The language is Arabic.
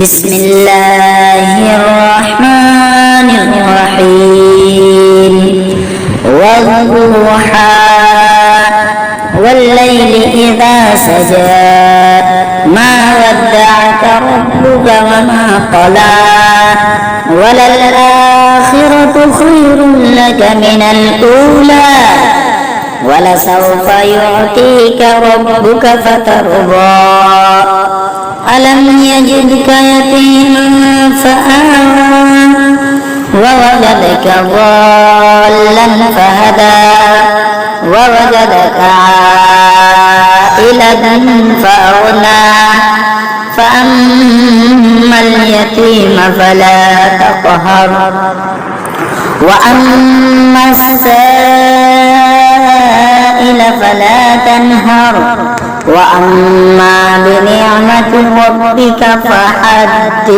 بسم الله الرحمن الرحيم والضحى والليل إذا سجى ما ودعك ربك وما قلى وللآخرة خير لك من الأولى ولسوف يعطيك ربك فترضى ألم يجدك يتيما فآوى ووجدك ضالا فهدى ووجدك عائلا فأغنى فأما اليتيم فلا تقهر وأما السائل فلا تنهر وأما بنعمة ربك فحدث.